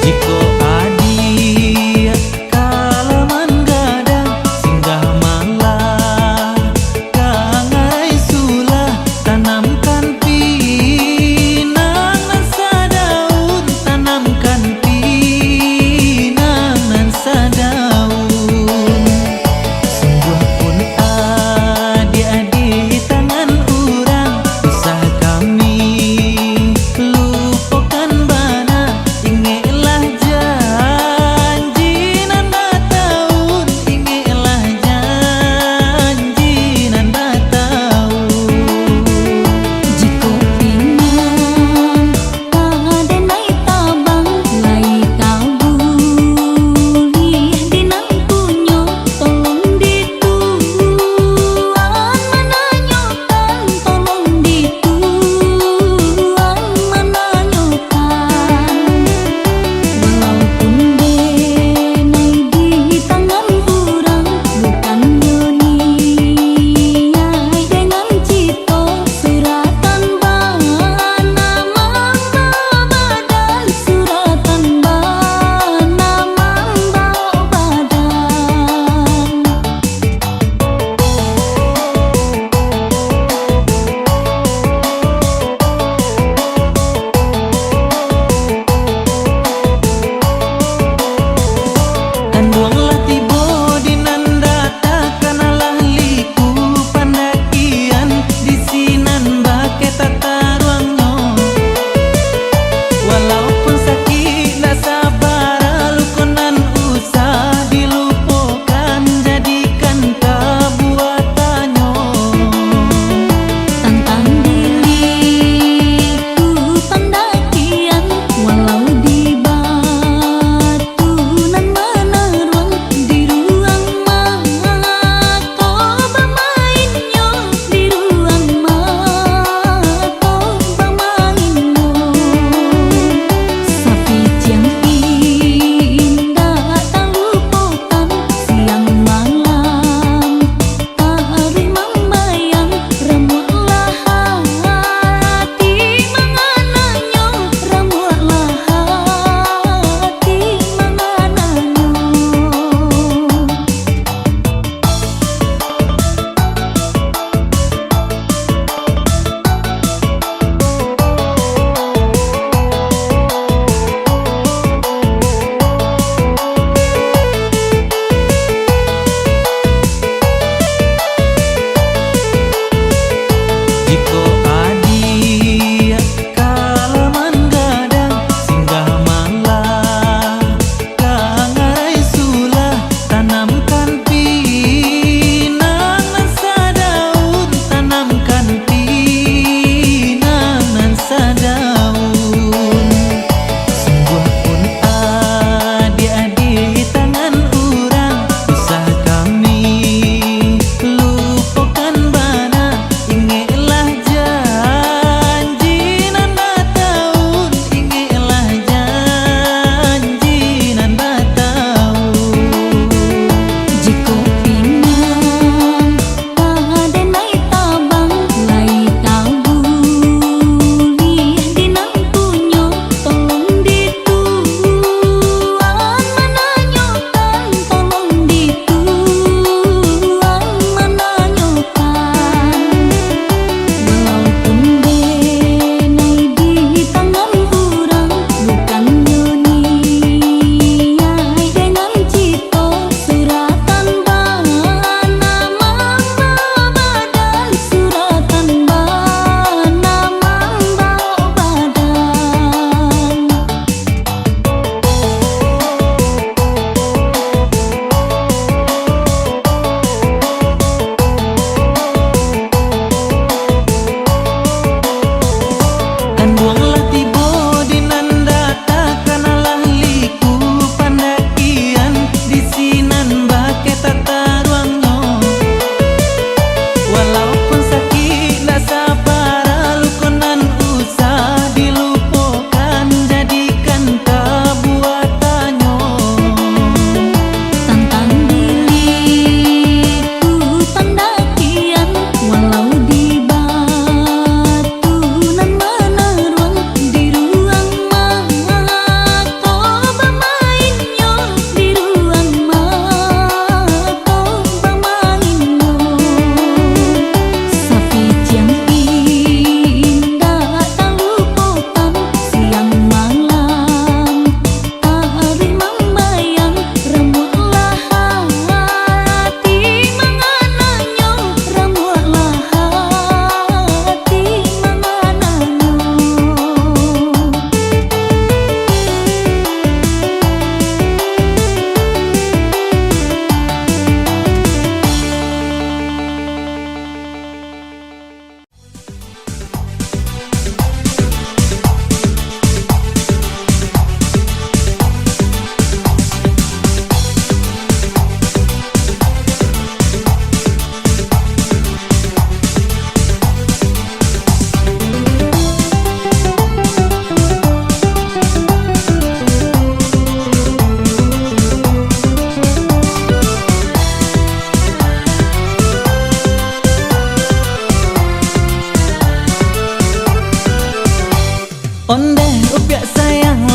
Jiko adi kalaman gadang singgah malah kangai sulah tanamkan pinangan sadaun tanamkan pinangan sadaun sungguh pun adik-adik tangan urang usaha kami lupakan bana ingatlah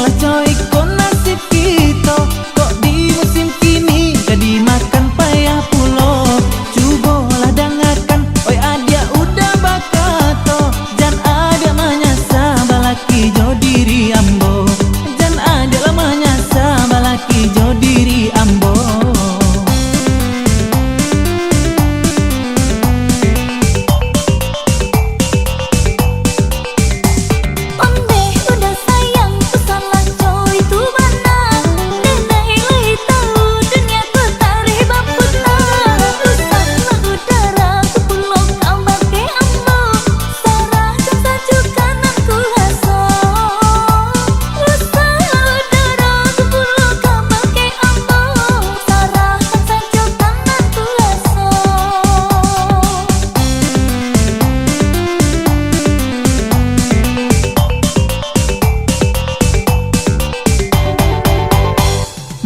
lah coy kok nasib kita, kok di musim kini jadi makan payah pulo. Cubolah dengarkan oi adia udah bakato, jan ada manyasa balaki jo diri ambo, jan ada lah manyasa balaki jo diri ambo.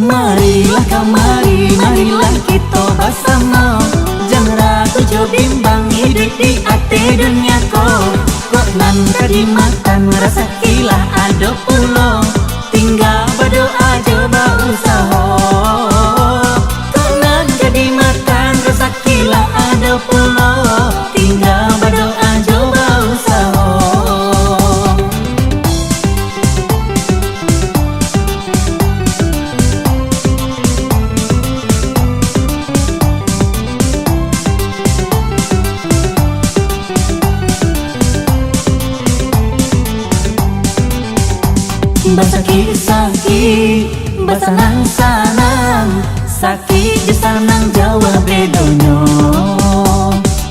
Marilah kamari, marilah kita bersama, jangan ragu jo bimbang hidup di ate dunia ko. Kok nan tadi makan rasa kilah ada pulo, tinggal berdoa coba usaha. Kok nan jadi makan rasa kilah ada pulo, tinggal berdoa coba usaha. Basaki-saki, basanang-sanang, sakit je sanang Jawa bedonyo.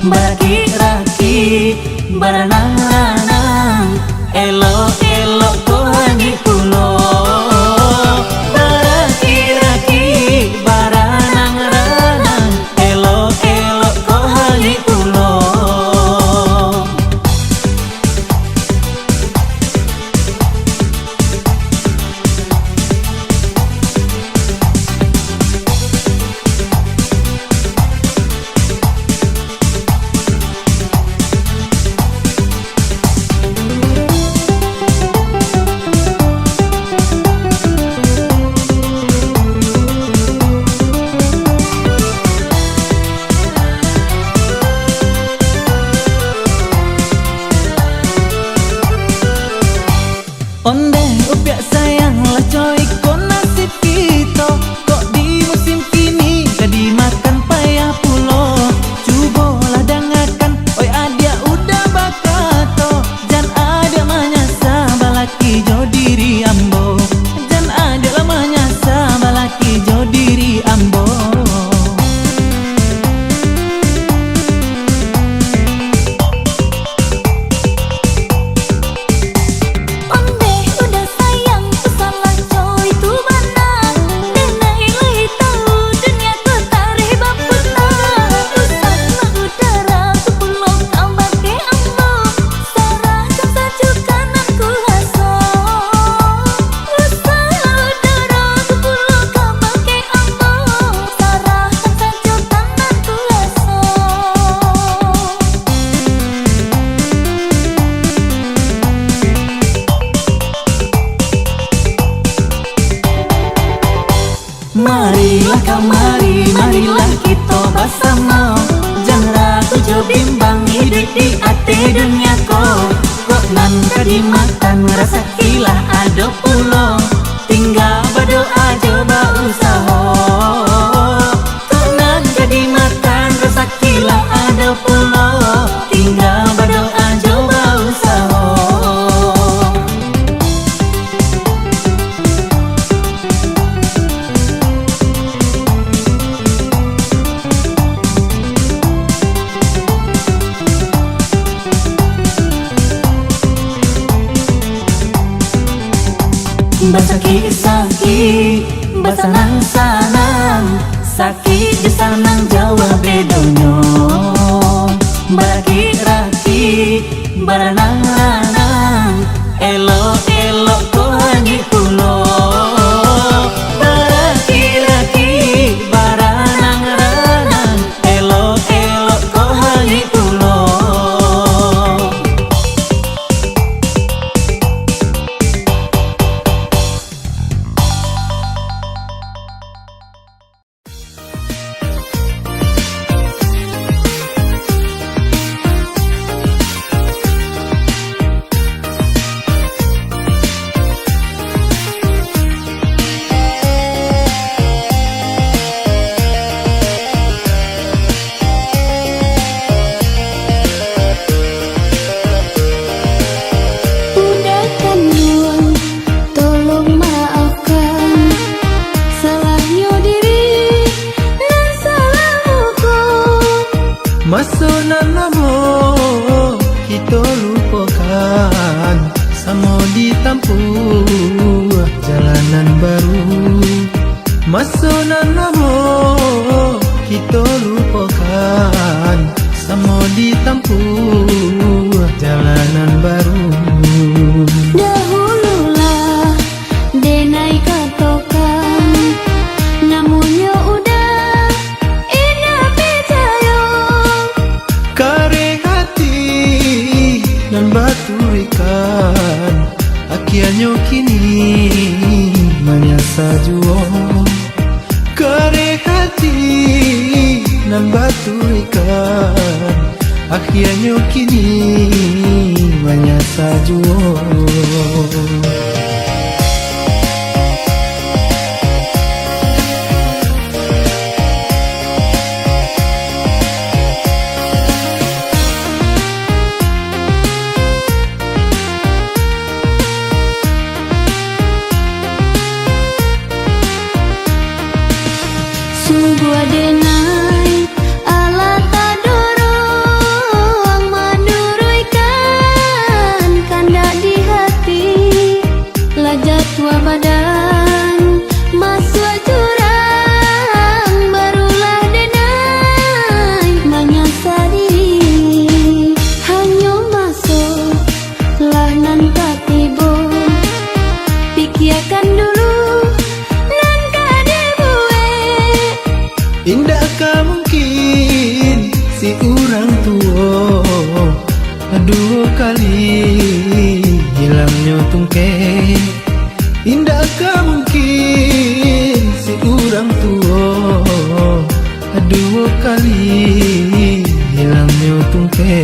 Baraki-raki, baranang-ranang, elok-elok ko hangi pulo. Baraki-raki, baranang-ranang, elok-elok ko hangi pulo. Onde upiak sayang lah coy kok nasib kita, kok di musim kini jadi makan payah pulo. Cubolah dengarkan oi adia udah bakato, jan ada manyasa balaki jo diri ambo, jan ada lah manyasa balaki jo diri ambo. Marilah kamari, marilah kita bersama, jangan ragu jo bimbang hidup di ate dunia ko. Kok nan tadi makan rasa kilah ada pulo, tinggal berdoa coba usaha. Kok nan jadi makan rasa kilah ada pulo, tinggal berdoa coba usaha. Basaki-saki, basanang-sanang, sakit je sanang Jawa bedonyo. Baraki-raki, baranang-ranang, elok-elok ko hangi pulo. Baraki-raki, baranang-ranang, elok-elok ko hangi pulo. manyasa juo kare hati nan batu ikan akhirnya kini manyasa juo. Sungguh adenai ala tadorong maduruikan kanda di hati lajat tua badan masuk jurang barulah denai manyasa diri hanya masuk lah nan katibo pikirkan dulu. Indakkah mungkin si orang tua dua kali hilangnya tungke? Indakkah mungkin si orang tua dua kali hilangnya tungke?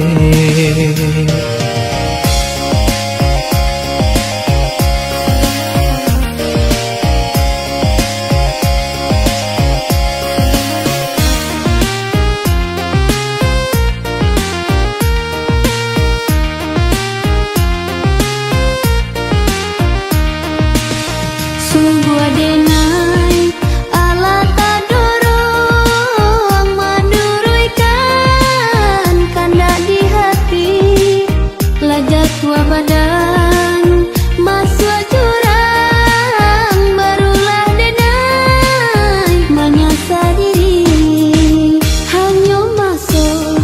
Sungguh adenai ala tadorong maduruikan kanda di hati lajat tua badan masuk jurang barulah denai manyasa diri hanya masuk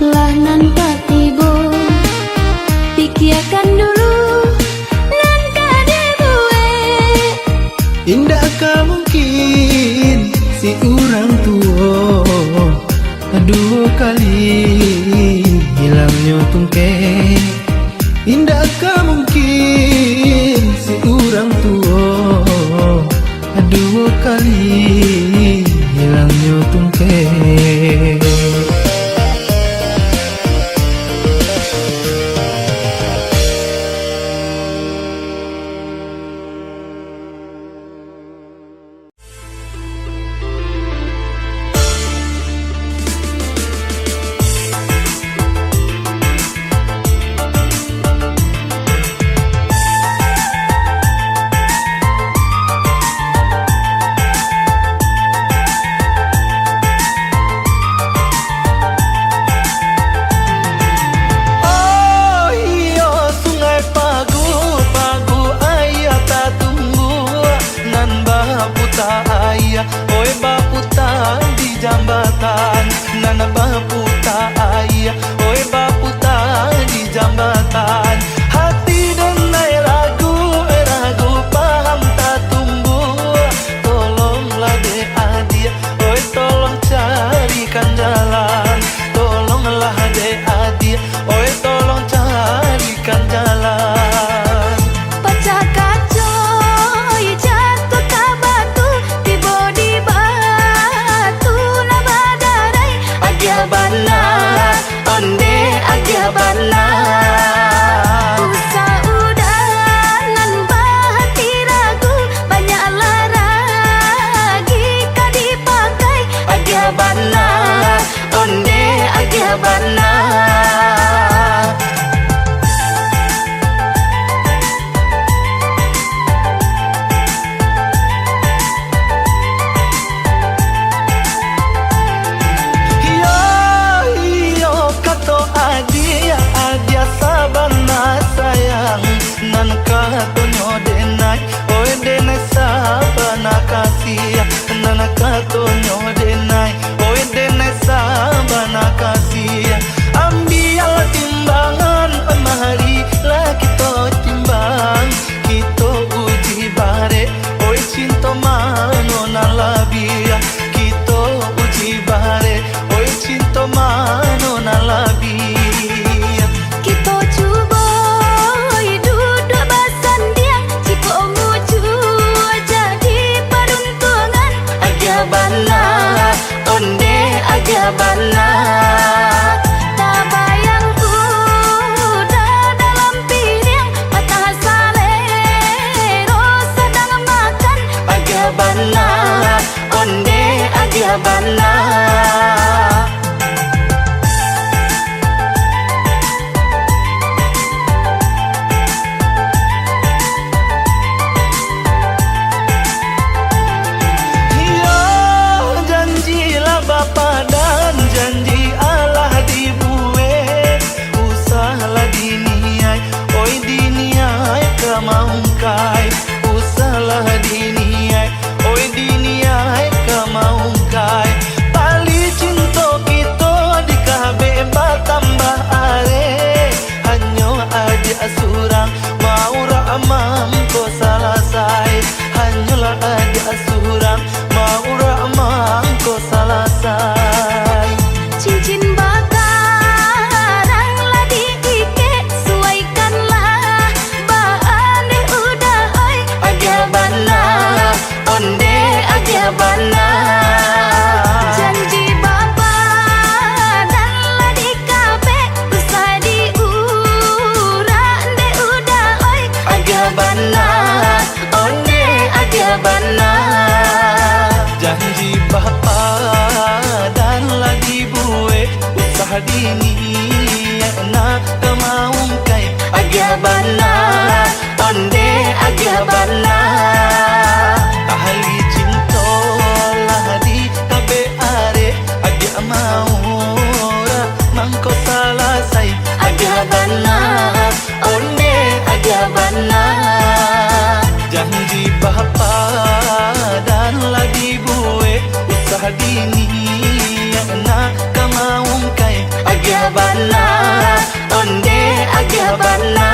lah nan katibo pikirkan dulu. Indakkah mungkin si orang tua dua kali hilangnya tungke? Indakkah mungkin si orang tua dua kali hilangnya tungke? lah diniai, oi diniai kemaung kai. Tali cinta kita di kabe batambah are, hanyo aja surang mau ramam ko salasai, hanyolah aja surang mau ramam ko salasai. Cincin bakaran lah diikat, suaikanlah baane udah oi Agabana, onde agabana. janji bapa dan lah di kabe usah diurang de udah oi Agabana, onde agabana. Janji bapa dan lagi bue, usah dini na kemaung kai. Agabana, onde agabana. Ahli cinta lah di kabe are, agak mau mangko salasai. Agabana, onde agabana. Janji bapa dan lagi bue, usah dini na kemaung kai. Agabana, onde agabana.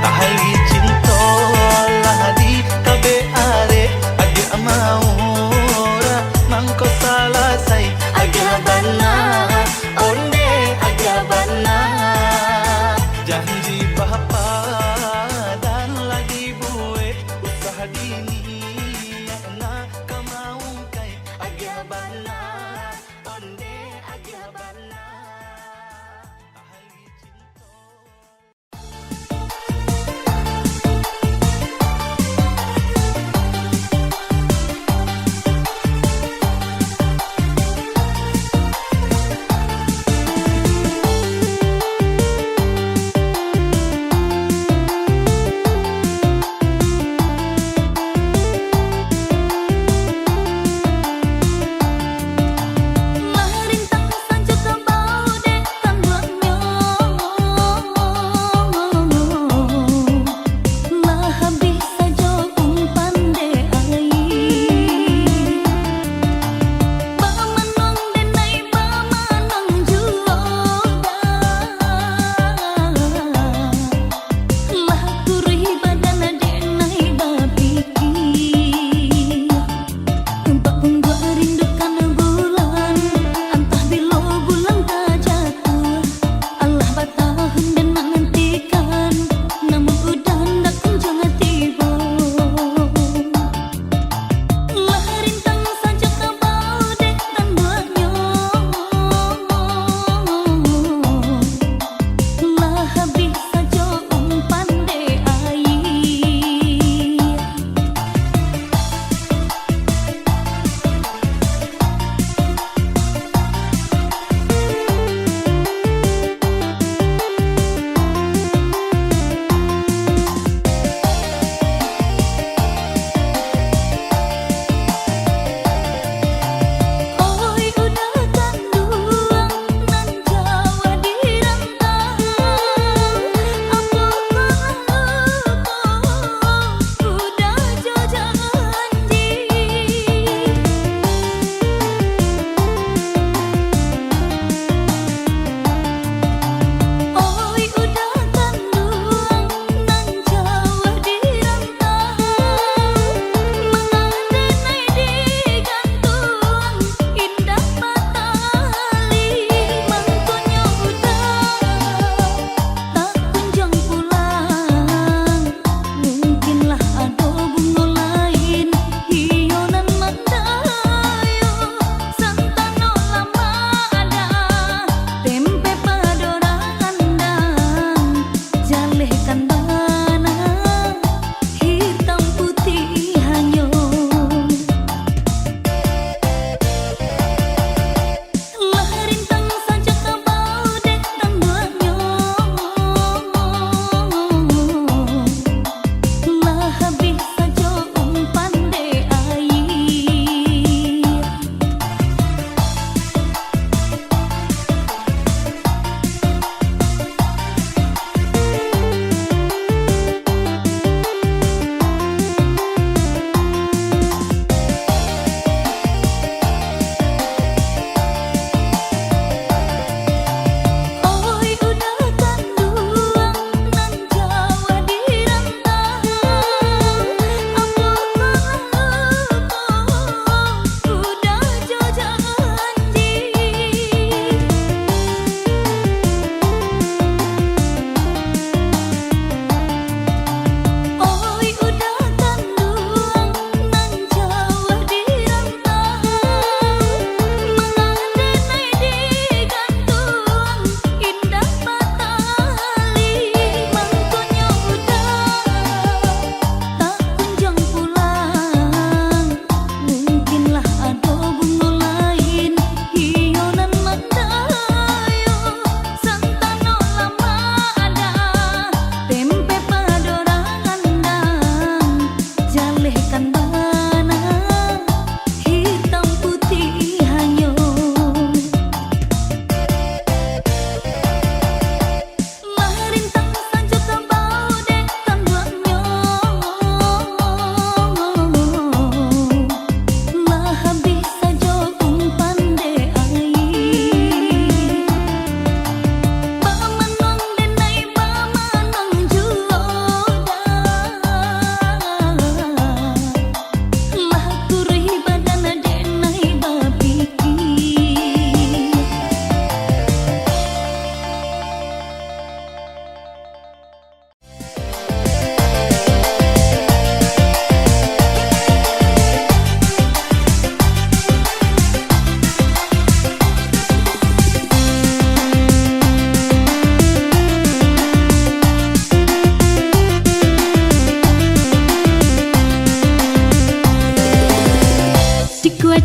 Ahli cinta lah di kabe are, agak mau mangko salasai. Agabana, onde agabana. Janji bapa dan lagi bue, usah dini na kemaung kai. Agabana, onde agabana. Ahli cinta.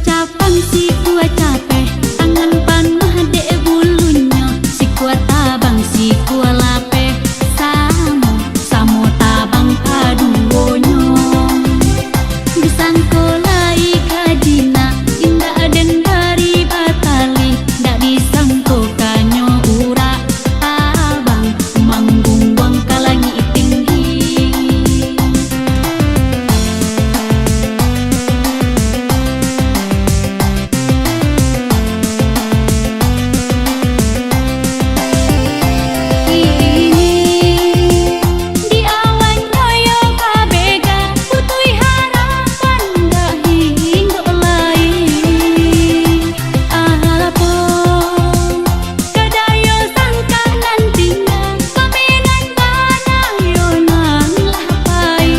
capang si kuat capek, tangan panah dek bulunya, si kuat tabang si kuat lape, samo tabang kaduonyo. Disangkolai kajina, indah den dari batali, dak disangko kanyo ura, tabang manggung wang kalangi tinggi. Di awan noyo kabega, putui harapan dah hingga lain. Apa kadayo sangka nantinya, paminan banayo nang lapai.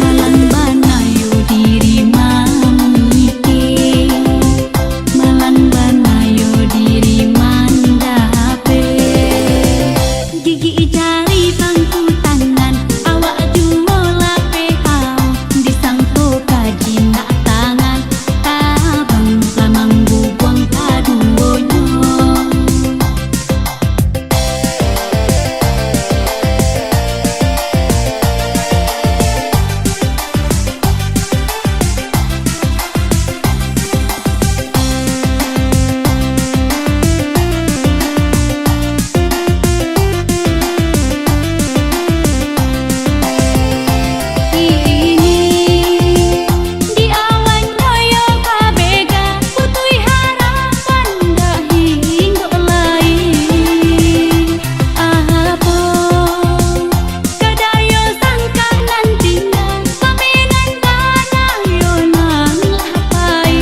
Malang banayo diri mamike, malang banayo diri mandape. Gigi jari pangku tangan, awak jumo lape hau, disangko kaji nak tangan, tabang lamang bubuang kaduonyo. Di awan noyo kabega, putui harapan dah hingga lain. Apa kadayo sangka nantinya, paminan banayo nang lapai.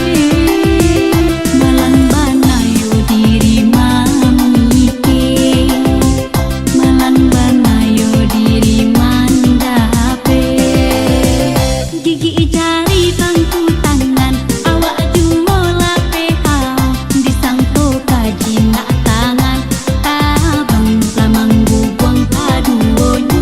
Malang banayo diri mamike, malang banayo diri mandape. Gigi jari pangku tangan, awak jumo lape hau, disangko kaji nak tangan, tabang lamang bubuang kaduonyo.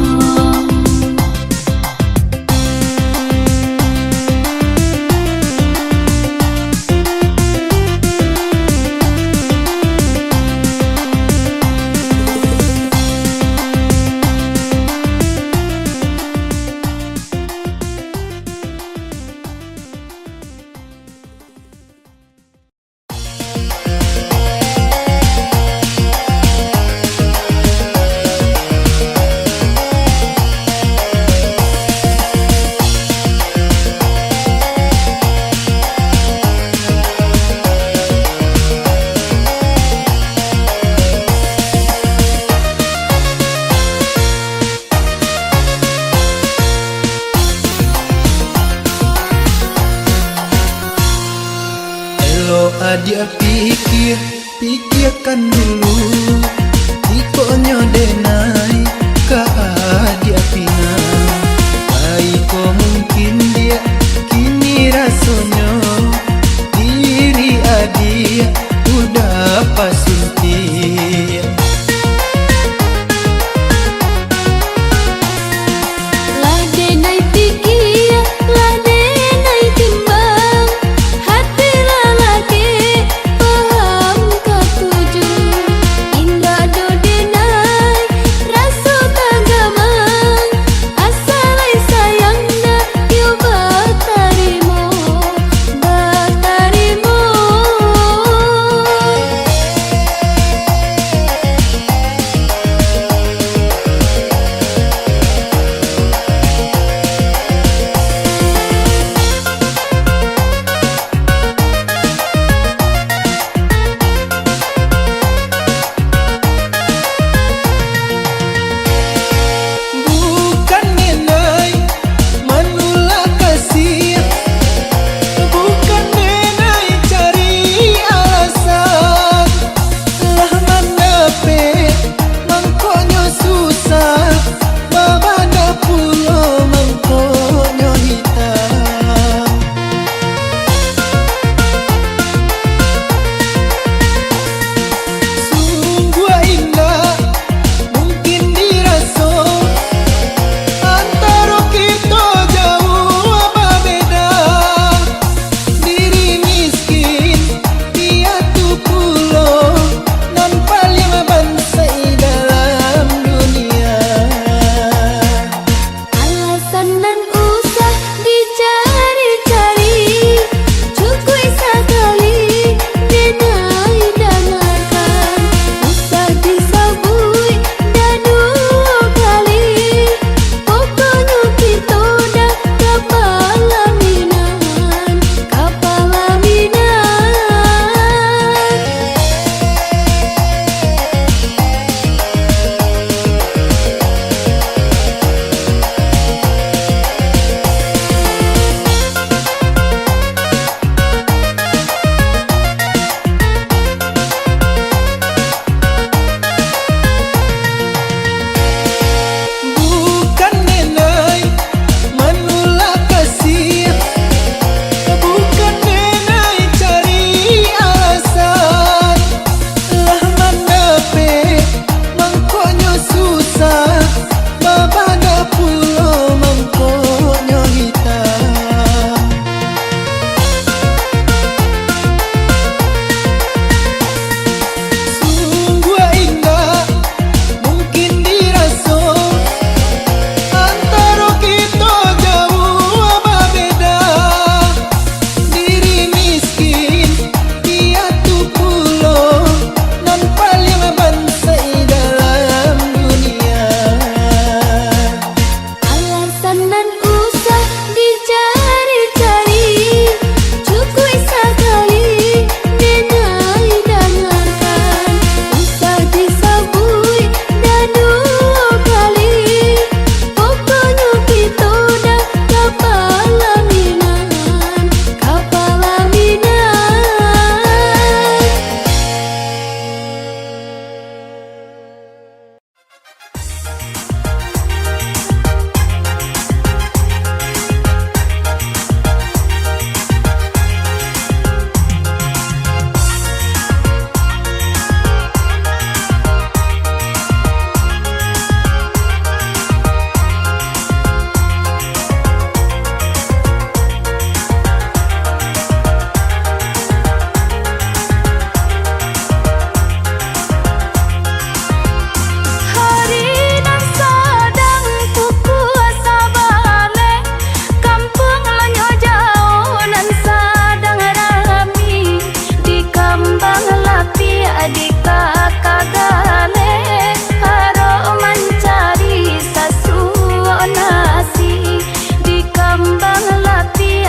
Elo adia pikirkan dulu, ikonyo denai ka adia pina. Baiko mungkin dia kini rasonyo, diri adia udah pasunti. Ladenai pikir, ladenai timbang, hati lalaki paham ketuju. Indah do denai, rasa tagamang,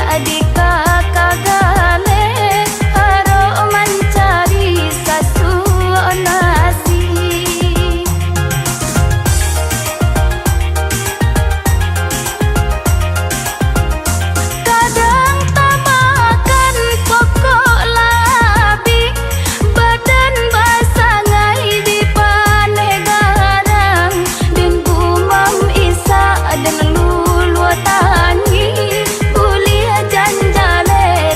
jadi kakagale haro mencari sasu nasi. Kadang tak makan pokok labi, badan basah ngai di paneh garang, dan gumam isa dan lulu tani, kuliah janjale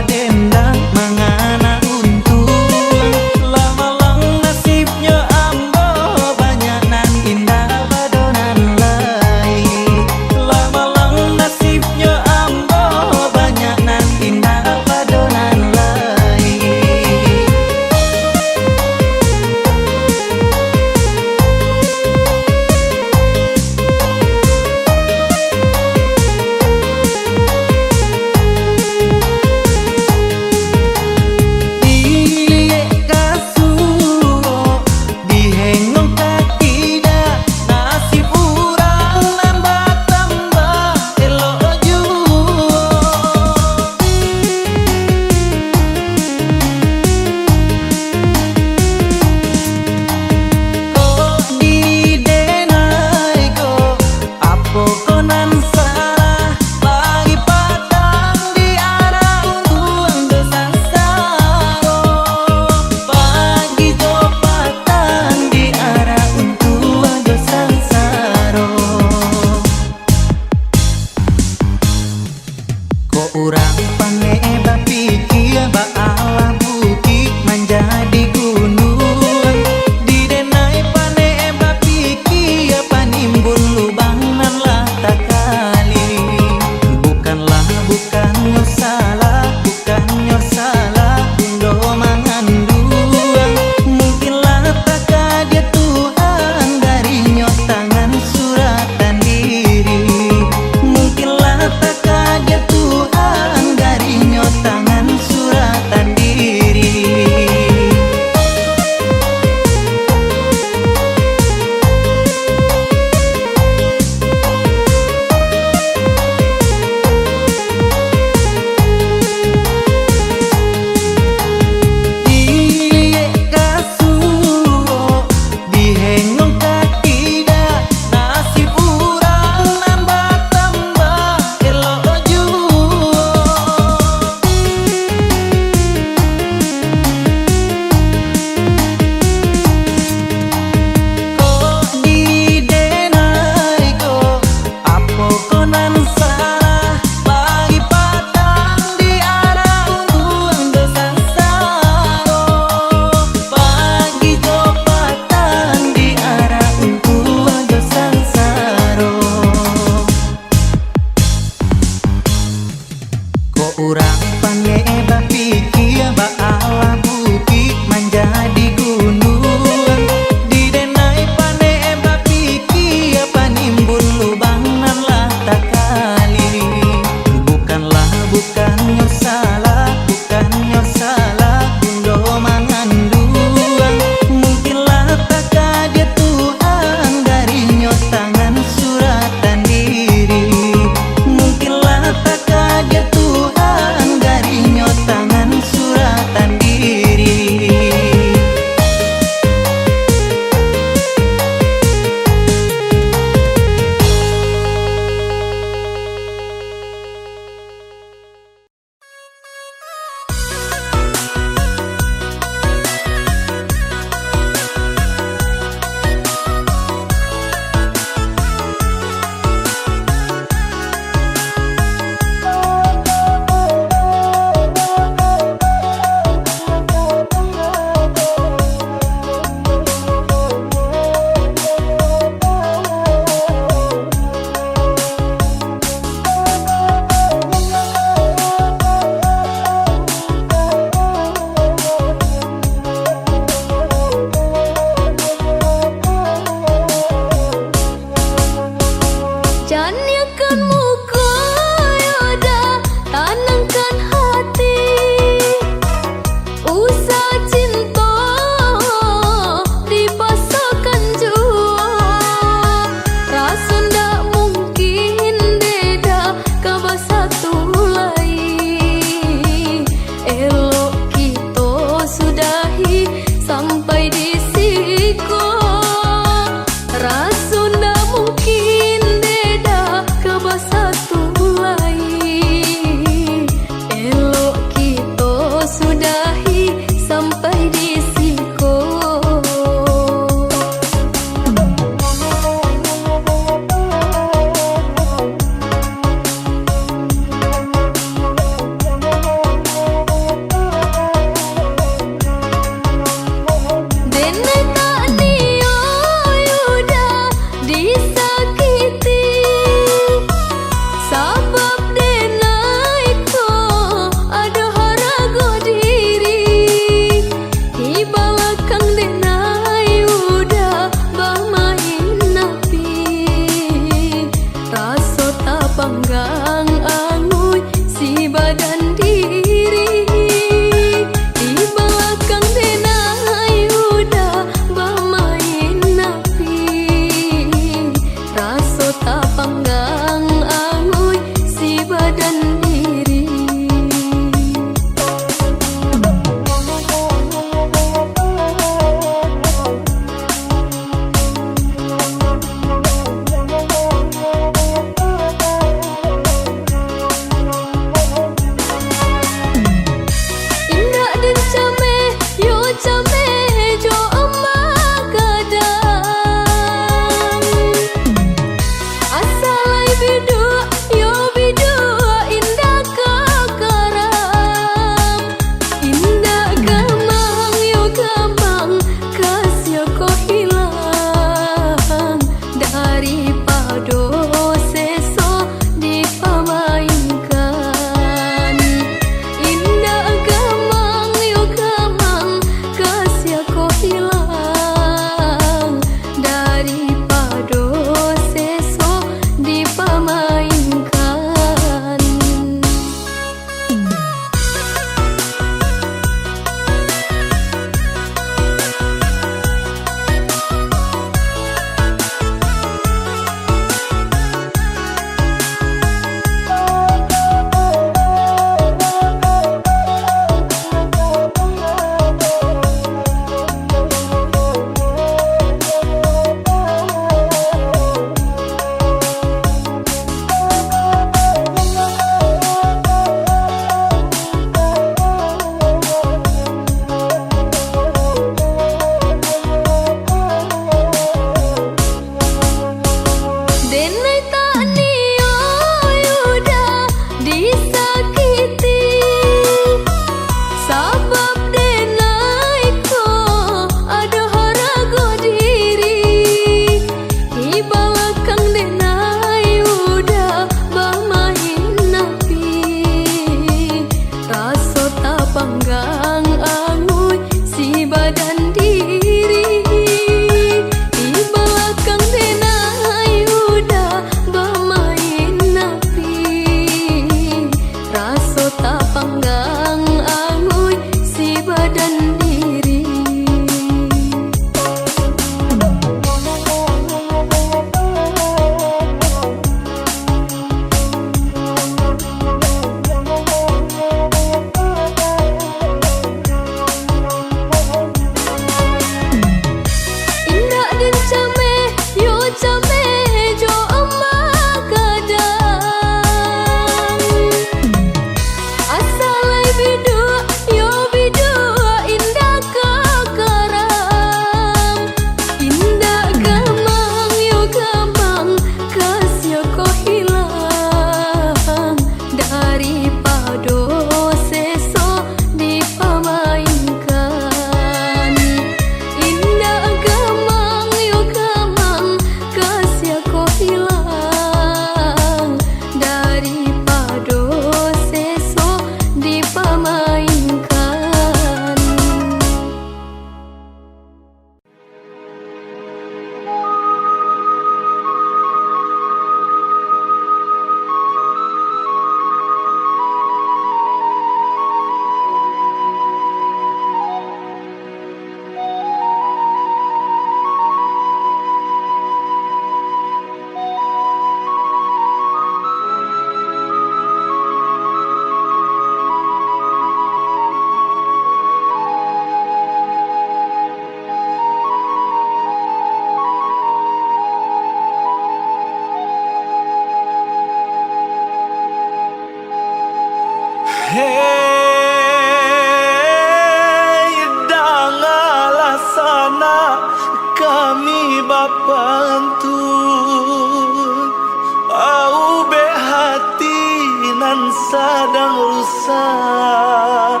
sadang rusak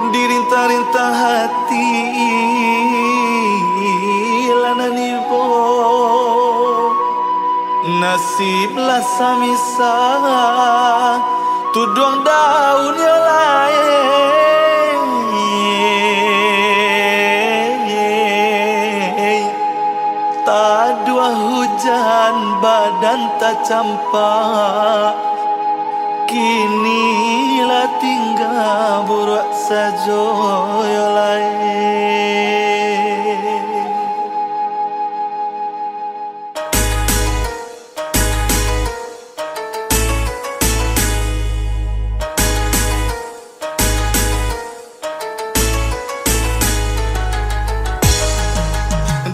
dirintah-rintah hati lananibo nasib lah samisah tuduang daun yang lain tak dua hujan badan tak campak kini lah tinggal burak sajo yang lain.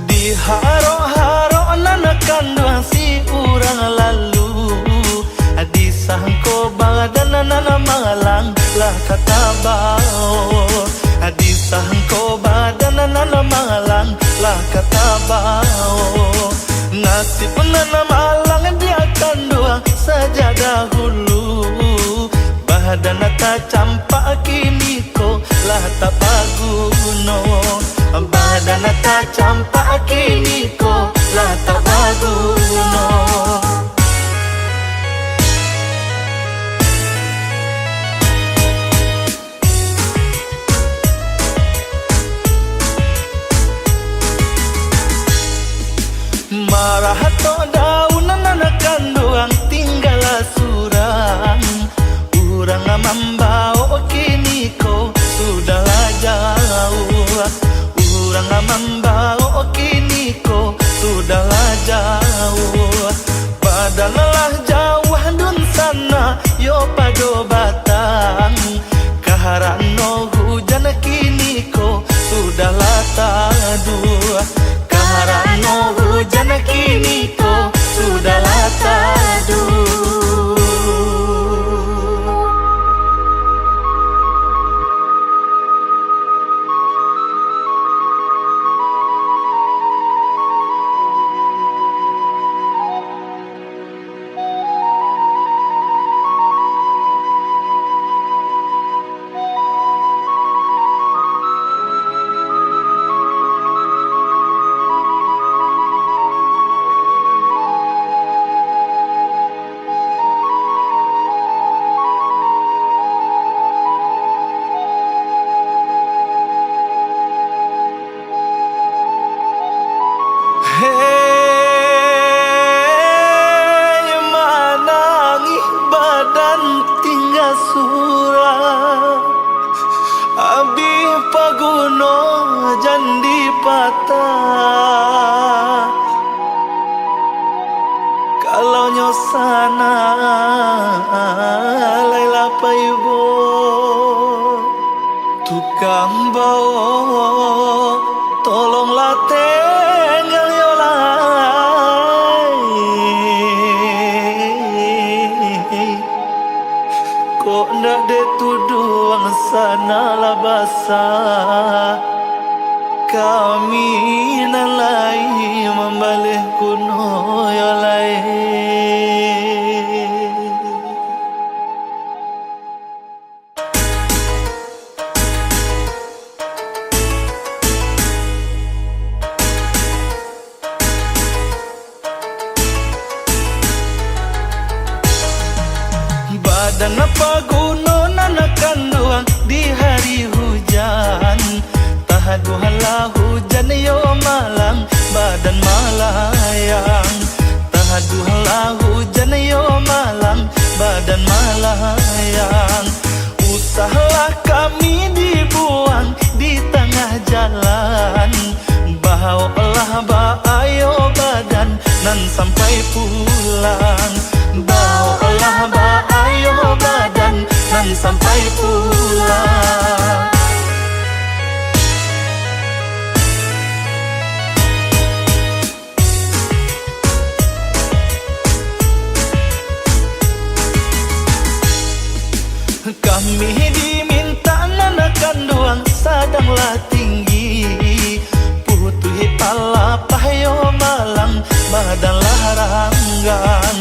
Di haro-haro nanakan dua si urang lalu di sangko badan nana malang lah kata bau di sangko badan nana malang lah kata bau nasib nana malang dia kan dua saja dahulu badan tak campak kini ko lah tak baguno badan tak campak kini ko lah tak baguno. Marah atau daun nanakan doang tinggal surang urang mambau kini ko sudahlah jauh urang mambau kini ko sudahlah jauh padahal jauh dun sana yo pado batang kaharano hujan kini ko sudahlah tadu kaharano hujan kini ko sudahlah tadu. Hei manangi badan tinggal surah abi paguno jandi patah kalau nyosana laila paibo tukang bawa tolonglah tinggal yolai kok ndak detuduang sana lah basah kami nalai membalik kuno yolai. Badan apa guna nanakan doang di hari hujan tahaduhalah hujan yo malang badan malayang tahaduhalah hujan yo malang badan malayang usahalah kami dibuang di tengah jalan bawalah ayo badan nan sampai pulang bawalah ayo badan nan sampai pulang. Kami diminta nanakan doang sadanglah tinggi putuhi pala pahayo malang badan laranggan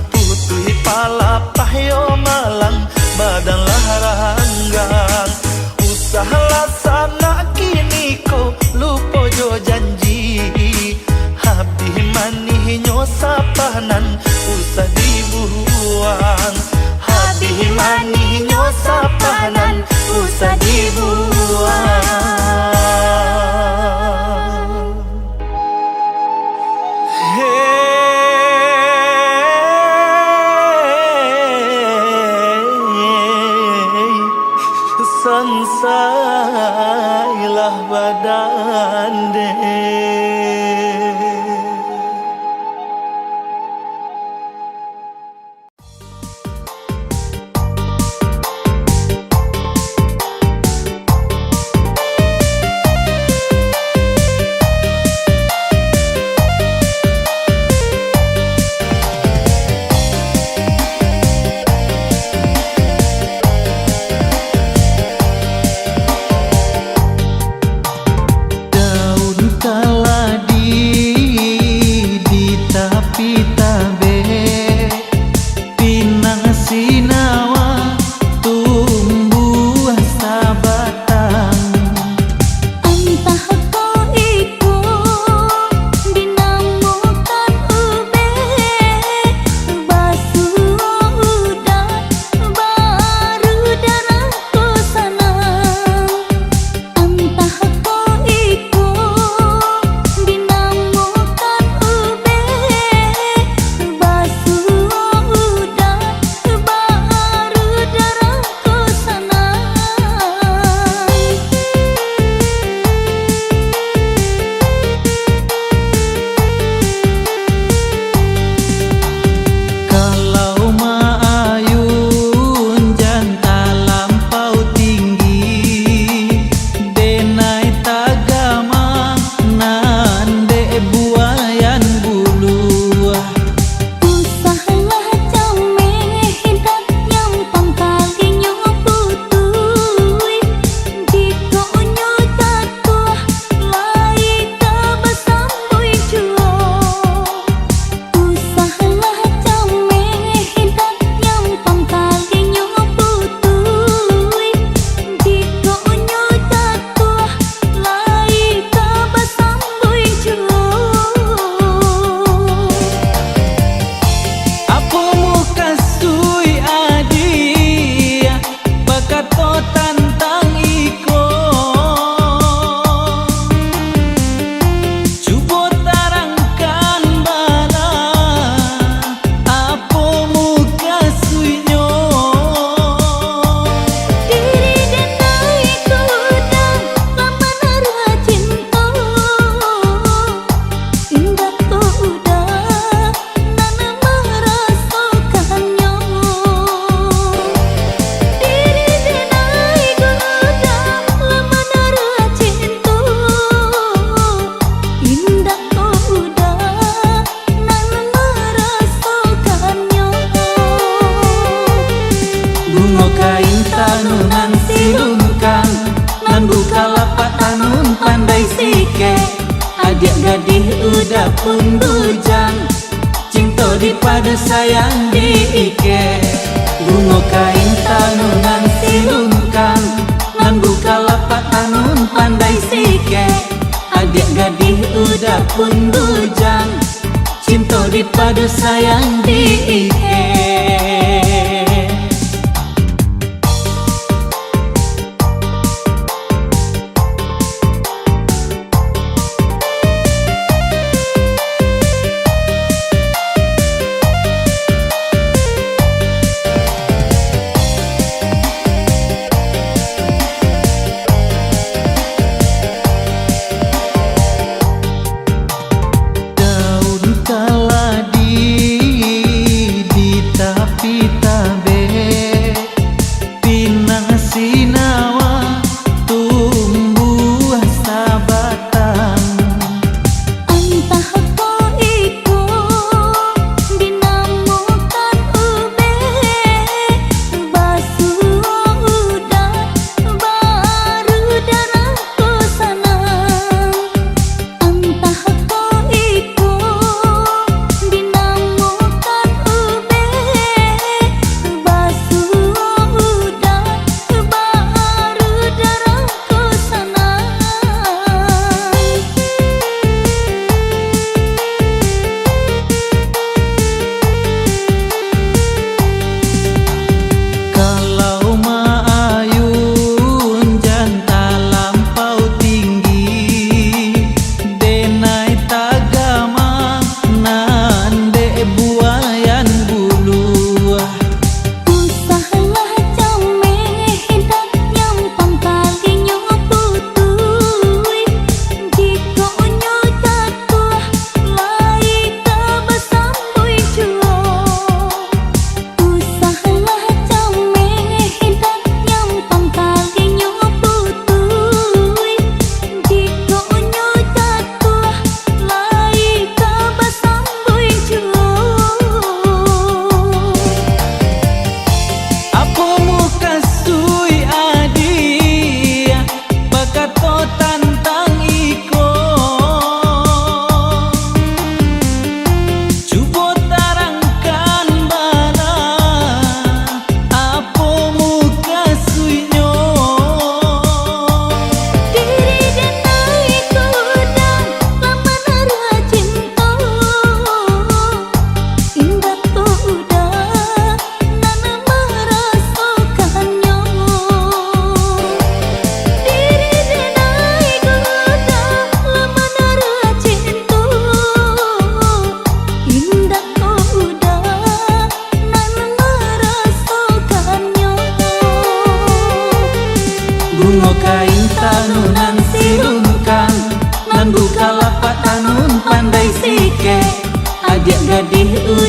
putuhi pala pahayo malang badan sapanan usah dibuang. Hati maninyo sapanan usah dibuang. Sansailah badan deh. udah pun bujang, cinta dipadu sayang diike. Bunga kain tanunan silungkang, nan buka lapak tanun pandai sike. Adik gadih udah pun bujang, cinta dipadu sayang diike.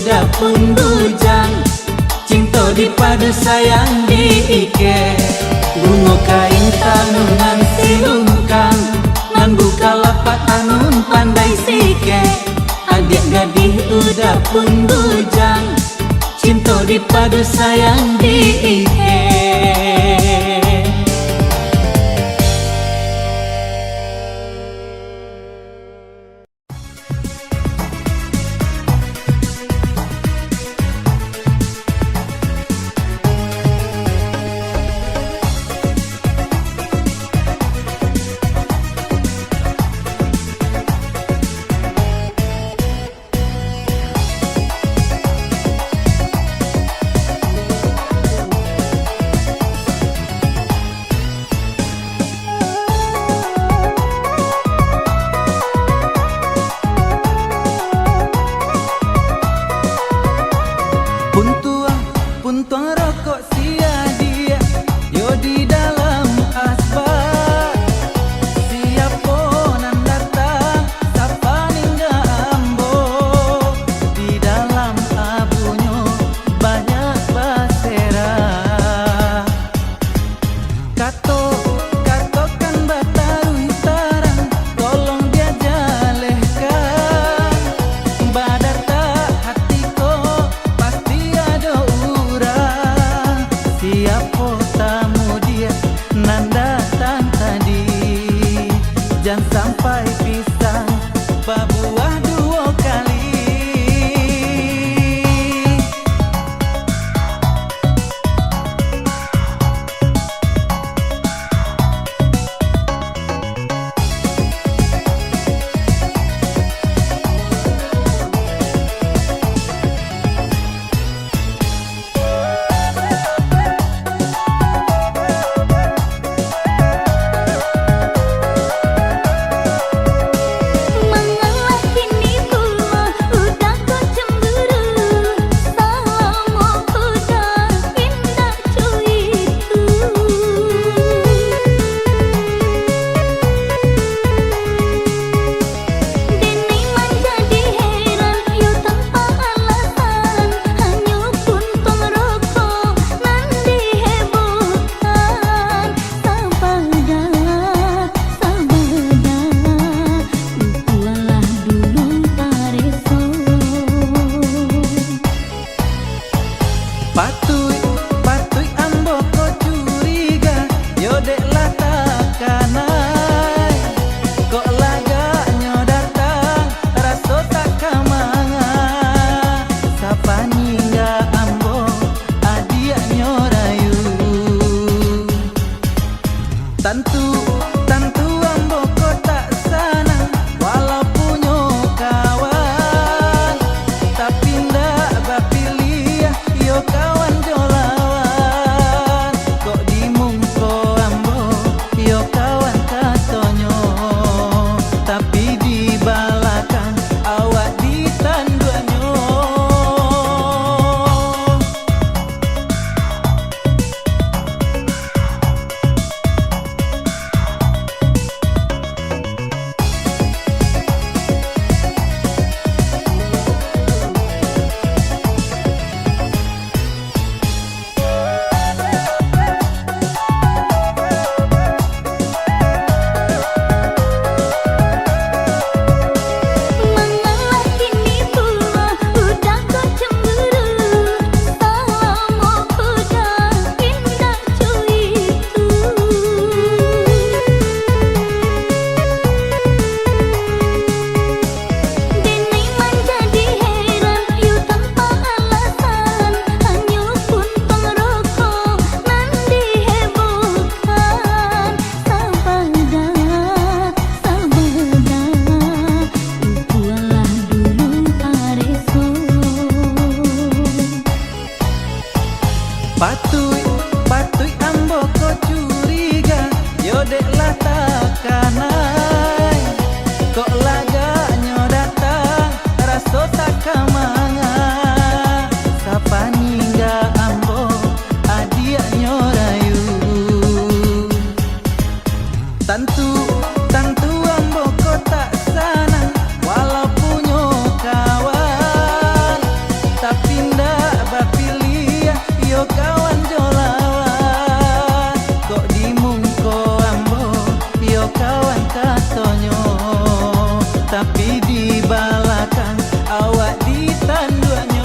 udah pun bujang, cinta dipadu sayang diike. Bunga kain tanungan silungkang, nan buka lapak anun pandai sike. Adik gadih udah pun bujang, cinta dipadu sayang diike. Puntuang rokok sia dia, yo di dalam asbak. Siapa nan datang, sapa ningga ambo. Di dalam abunyo banyak basera. Katokan batarui tarang, tolong dia jalehkan. Badar tak hatiko, pasti ada urang. Siapa tamu dia nan datang tadi, jangan sampai pisang babuah dua kali. Mengalah tapi di belakang awak ditanduknya.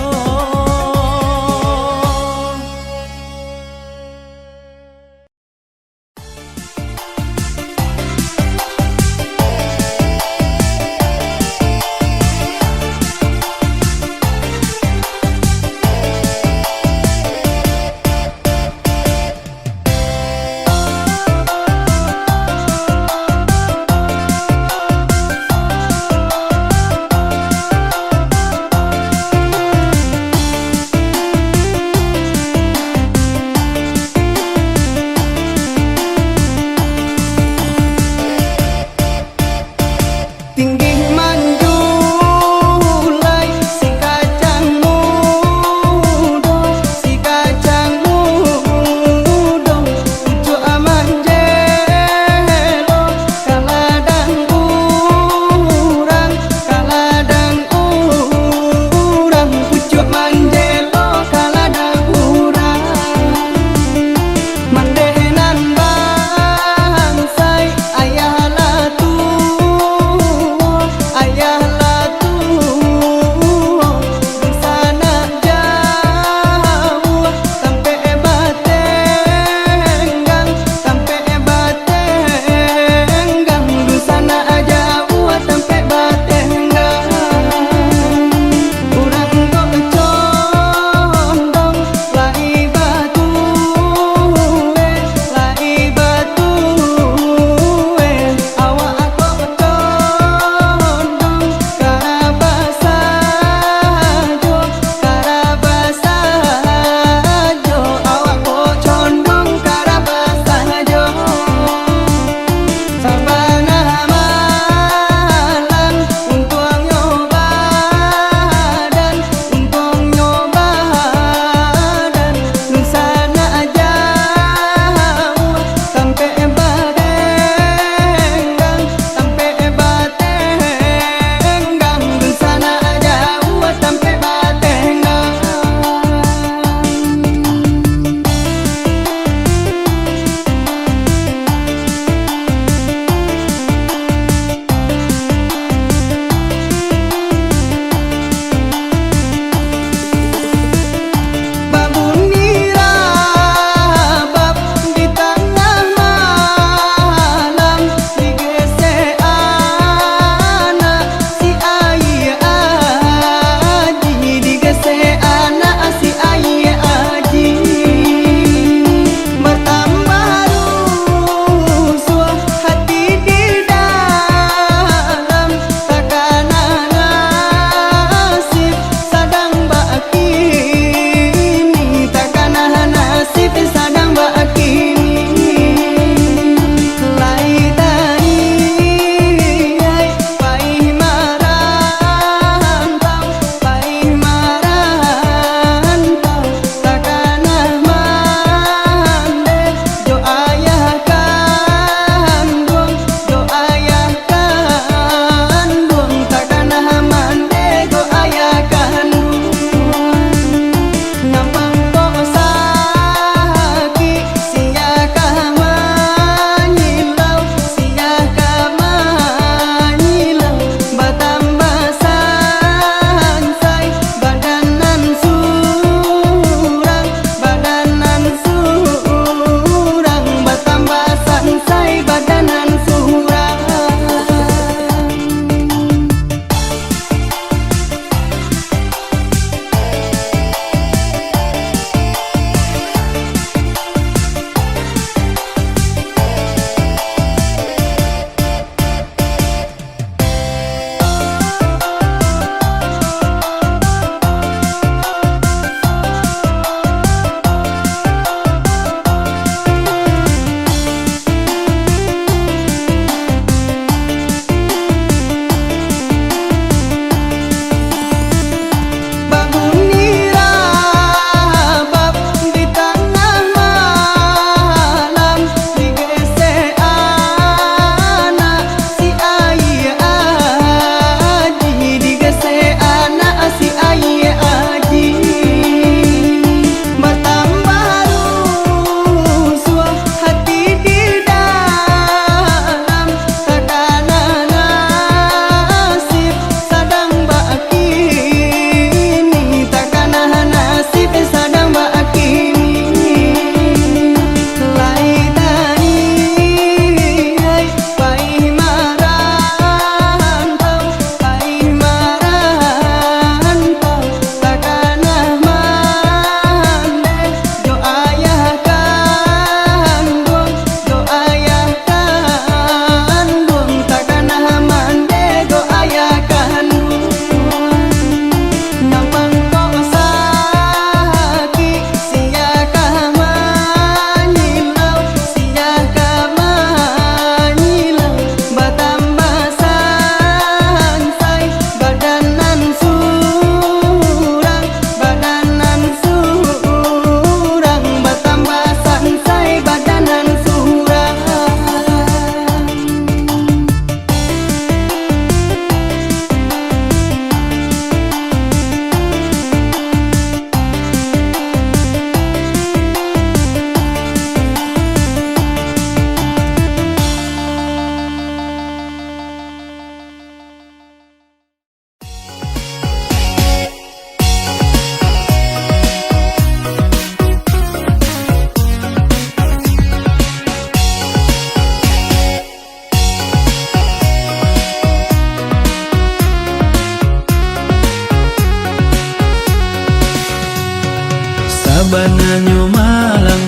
bananyo malang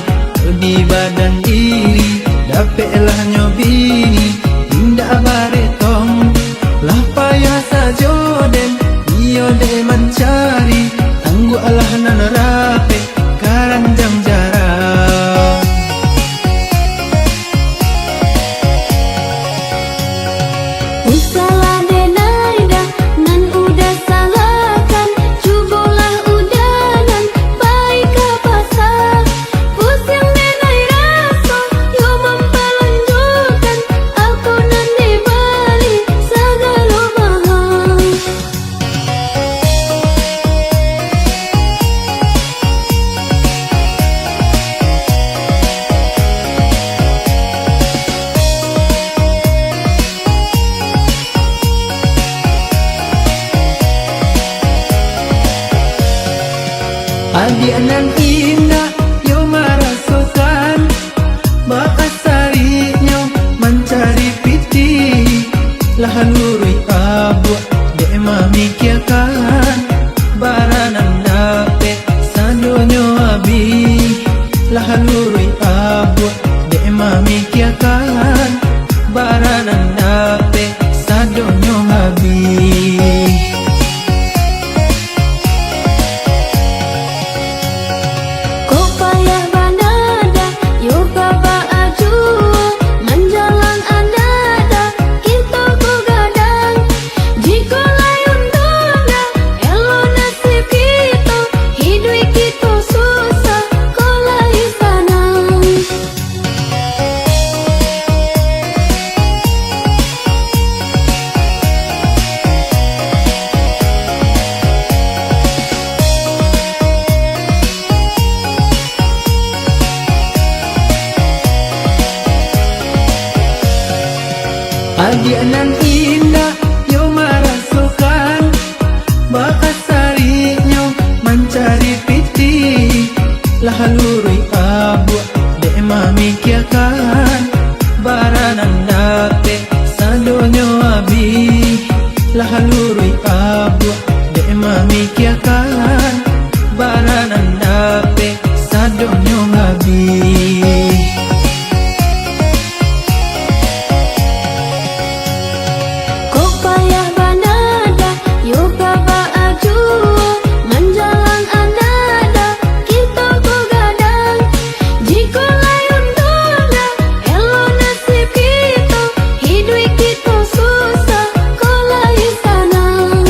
di badan diri dapatlah nyo bini indah baretong lah payah sajo den iyo de mencari tangguh alah nan rape karanjang jarang. Usalah denaida nan udah salahkan cubolah udanan baik ke pasar pusing denai rasa yo mempelunjukkan aku nan dibalik segala mahal. Adik nan indah yo marasukan bakas sarinyo mencari piti lahan lurui abu dek mamikiakan baranan dapet sadonyo abi lahan lurui abu dek mamikiakan baranan dapet sadonyo abi. Kau payah banada, yo kaba ajua, menjalan anada, kita ku gadang. Jika layun dona, elo nasib kita, hidup kita susah, kau lahi sanang. Adik nan indah yo marasukan bakas sarinyo mencari piti lahan lurui abu dek mamikiakan baranan dapet sadonyo abi lahan lurui abu dek mamikiakan baranan dapet sadonyo abi. Kau payah banada, yo kaba ajua, menjalan anada, kita ku gadang. Jika layun dona, elo nasib kita, hidup kita susah, kau lahi sanang.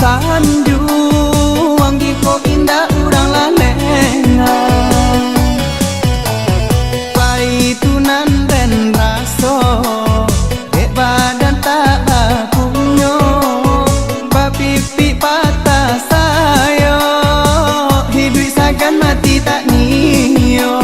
sanjung di ko indah urang lalengan paitunan den raso badan tak bakunyo bapipi patah sayo hidup sagan mati tak niyo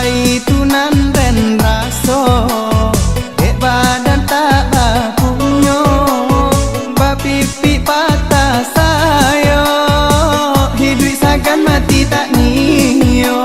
paitunan den raso badan tak bakunyo bapipi patah sayo hidup sagan mati tak niyo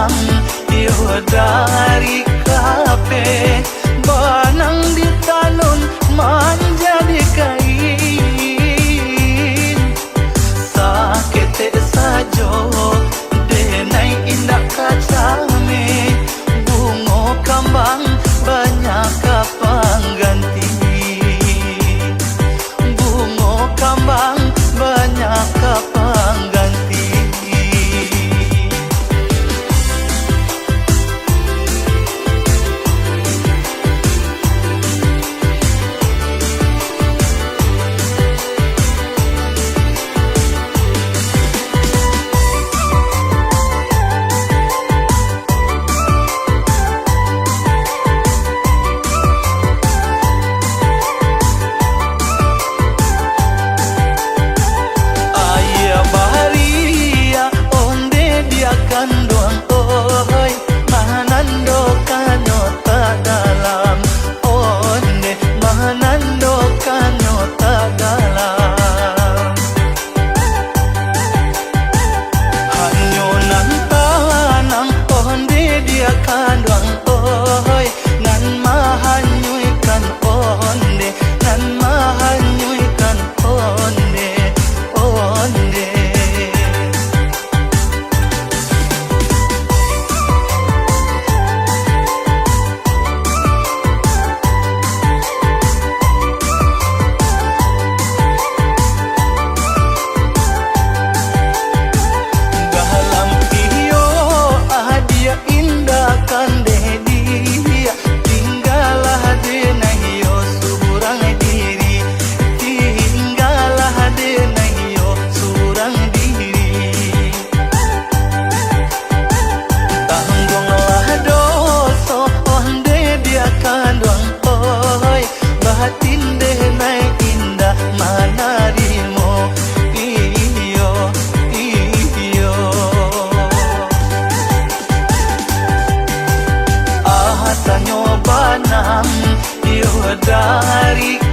banang Iyo dari kape Banang ditanun menjadi kain Sakete sajo denai indah kacame Bungo kambang banyak kapang ganti Bungo kambang banyak kapang ganti Kanduang oi mahanando kanyota dalam onde mahanando kanyota dalam hanyo nan tanang onde dia kanduang oi nan mahanyui kan onde nan mahanyui kan onde onde banang iyo dari